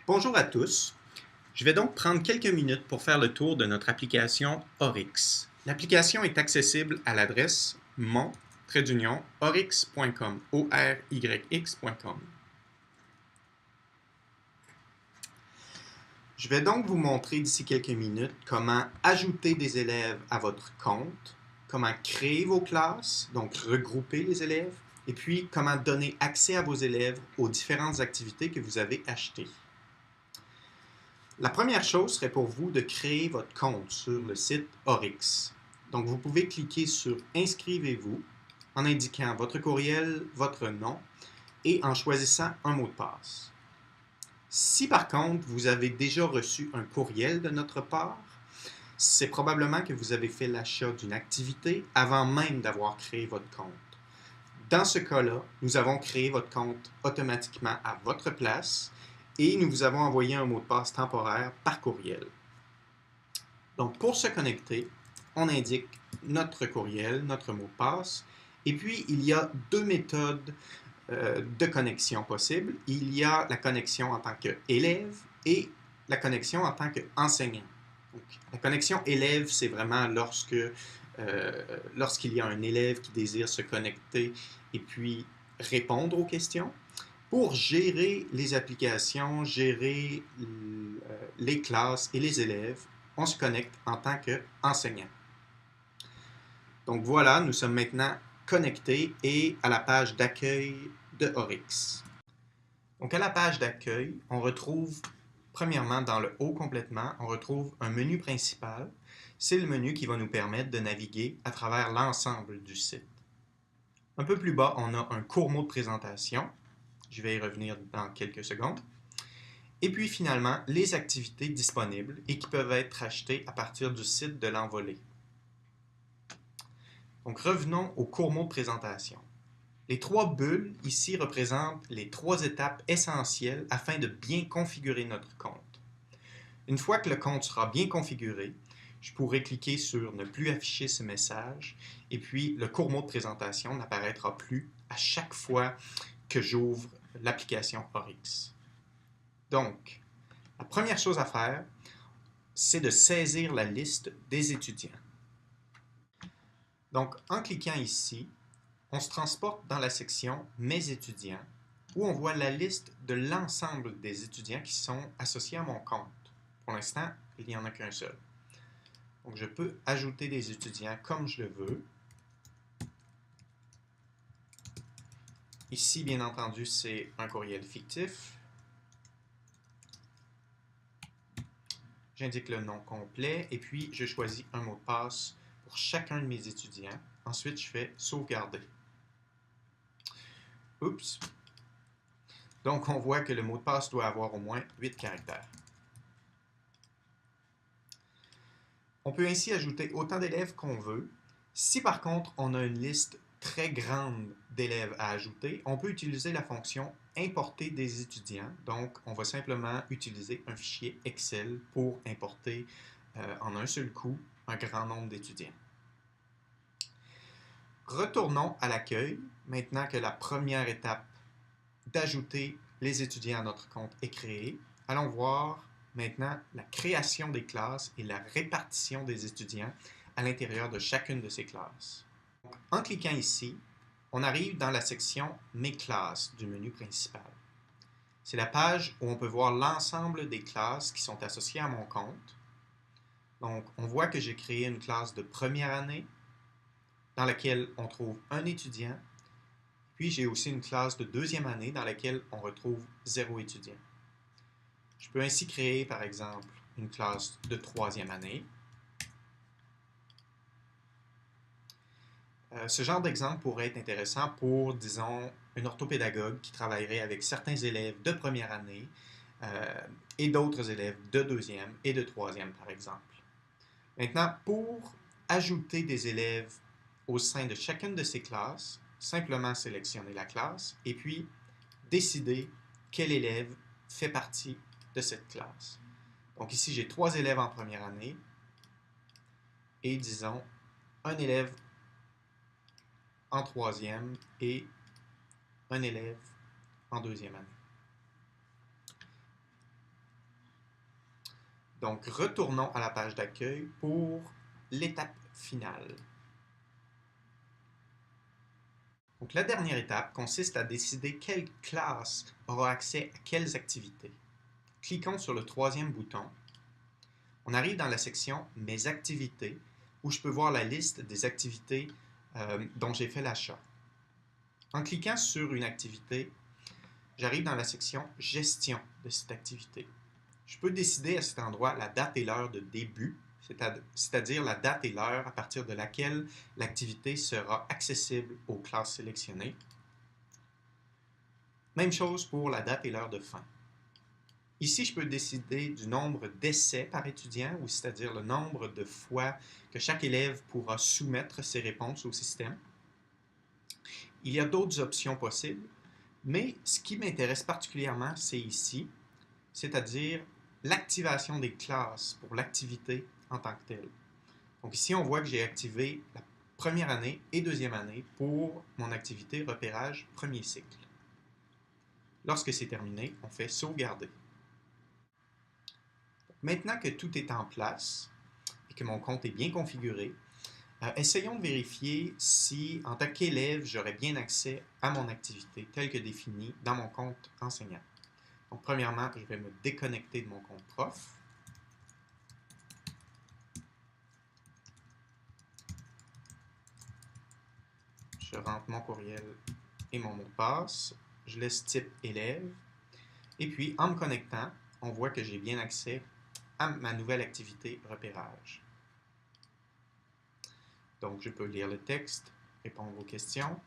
Bonjour à tous. Je vais donc prendre quelques minutes pour faire le tour de notre application Oryx. L'application est accessible à l'adresse mon-oryx.com, O-R-Y-X.com. Je vais donc vous montrer d'ici quelques minutes comment ajouter des élèves à votre compte, comment créer vos classes, donc regrouper les élèves, et puis comment donner accès à vos élèves aux différentes activités que vous avez achetées. La première chose serait pour vous de créer votre compte sur le site Oryx. Donc, vous pouvez cliquer sur « Inscrivez-vous » en indiquant votre courriel, votre nom et en choisissant un mot de passe. Si par contre, vous avez déjà reçu un courriel de notre part, c'est probablement que vous avez fait l'achat d'une activité avant même d'avoir créé votre compte. Dans ce cas-là, nous avons créé votre compte automatiquement à votre place et nous vous avons envoyé un mot de passe temporaire par courriel. Donc, pour se connecter, on indique notre courriel, notre mot de passe, et puis il y a deux méthodes de connexion possibles. Il y a la connexion en tant qu'élève et la connexion en tant qu'enseignant. Donc, la connexion élève, c'est vraiment lorsqu'il y a un élève qui désire se connecter et puis répondre aux questions. Pour gérer les applications, gérer les classes et les élèves, on se connecte en tant qu'enseignant. Donc voilà, nous sommes maintenant connectés et à la page d'accueil de Oryx. Donc à la page d'accueil, on retrouve premièrement dans le haut complètement, on retrouve un menu principal. C'est le menu qui va nous permettre de naviguer à travers l'ensemble du site. Un peu plus bas, on a un court mot de présentation. Je vais y revenir dans quelques secondes. Et puis finalement, les activités disponibles et qui peuvent être achetées à partir du site de l'Envolée. Donc revenons au court mot de présentation. Les trois bulles ici représentent les trois étapes essentielles afin de bien configurer notre compte. Une fois que le compte sera bien configuré, je pourrai cliquer sur ne plus afficher ce message et puis le court mot de présentation n'apparaîtra plus à chaque fois que j'ouvre l'application Oryx. Donc, la première chose à faire, c'est de saisir la liste des étudiants. Donc, en cliquant ici, on se transporte dans la section « Mes étudiants » où on voit la liste de l'ensemble des étudiants qui sont associés à mon compte. Pour l'instant, il n'y en a qu'un seul. Donc, je peux ajouter des étudiants comme je le veux. Ici, bien entendu, c'est un courriel fictif. J'indique le nom complet et puis je choisis un mot de passe pour chacun de mes étudiants. Ensuite, je fais sauvegarder. Oups! Donc, on voit que le mot de passe doit avoir au moins 8 caractères. On peut ainsi ajouter autant d'élèves qu'on veut. Si par contre, on a une liste très grande d'élèves à ajouter, on peut utiliser la fonction « Importer des étudiants ». Donc, on va simplement utiliser un fichier Excel pour importer en un seul coup un grand nombre d'étudiants. Retournons à l'accueil, maintenant que la première étape d'ajouter les étudiants à notre compte est créée. Allons voir maintenant la création des classes et la répartition des étudiants à l'intérieur de chacune de ces classes. Donc, en cliquant ici, on arrive dans la section « Mes classes » du menu principal. C'est la page où on peut voir l'ensemble des classes qui sont associées à mon compte. Donc, on voit que j'ai créé une classe de première année dans laquelle on trouve un étudiant. Puis, j'ai aussi une classe de deuxième année dans laquelle on retrouve 0 étudiant. Je peux ainsi créer, par exemple, une classe de troisième année. Ce genre d'exemple pourrait être intéressant pour, disons, une orthopédagogue qui travaillerait avec certains élèves de première année et d'autres élèves de deuxième et de troisième, par exemple. Maintenant, pour ajouter des élèves au sein de chacune de ces classes, simplement sélectionner la classe et puis décider quel élève fait partie de cette classe. Donc ici, j'ai 3 élèves en première année et disons un élève en troisième et un élève en deuxième année. Donc, retournons à la page d'accueil pour l'étape finale. Donc, la dernière étape consiste à décider quelle classe aura accès à quelles activités. Cliquons sur le troisième bouton. On arrive dans la section « Mes activités » où je peux voir la liste des activités dont j'ai fait l'achat. En cliquant sur une activité, j'arrive dans la section « Gestion de cette activité ». Je peux décider à cet endroit la date et l'heure de début, c'est-à-dire la date et l'heure à partir de laquelle l'activité sera accessible aux classes sélectionnées. Même chose pour la date et l'heure de fin. Ici, je peux décider du nombre d'essais par étudiant, ou c'est-à-dire le nombre de fois que chaque élève pourra soumettre ses réponses au système. Il y a d'autres options possibles, mais ce qui m'intéresse particulièrement, c'est ici, c'est-à-dire l'activation des classes pour l'activité en tant que telle. Donc ici, on voit que j'ai activé la première année et deuxième année pour mon activité repérage premier cycle. Lorsque c'est terminé, on fait sauvegarder. Maintenant que tout est en place et que mon compte est bien configuré, essayons de vérifier si, en tant qu'élève, j'aurai bien accès à mon activité telle que définie dans mon compte enseignant. Donc, premièrement, je vais me déconnecter de mon compte prof. Je rentre mon courriel et mon mot de passe. Je laisse type élève. Et puis, en me connectant, on voit que j'ai bien accès à ma nouvelle activité repérage. Donc, je peux lire le texte, répondre aux questions.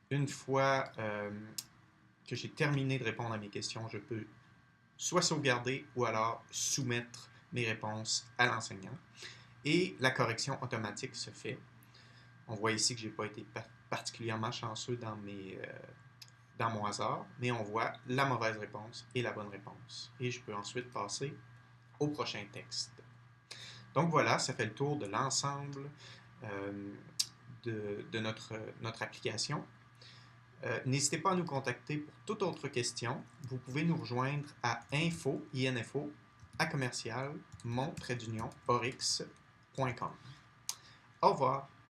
Une fois que j'ai terminé de répondre à mes questions, je peux soit sauvegarder ou alors soumettre mes réponses à l'enseignant. Et la correction automatique se fait. On voit ici que je n'ai pas été particulièrement chanceux dans mon hasard, mais on voit la mauvaise réponse et la bonne réponse. Et je peux ensuite passer au prochain texte. Donc voilà, ça fait le tour de l'ensemble de notre application. N'hésitez pas à nous contacter pour toute autre question. Vous pouvez nous rejoindre à info@mon-orix.com. Au revoir.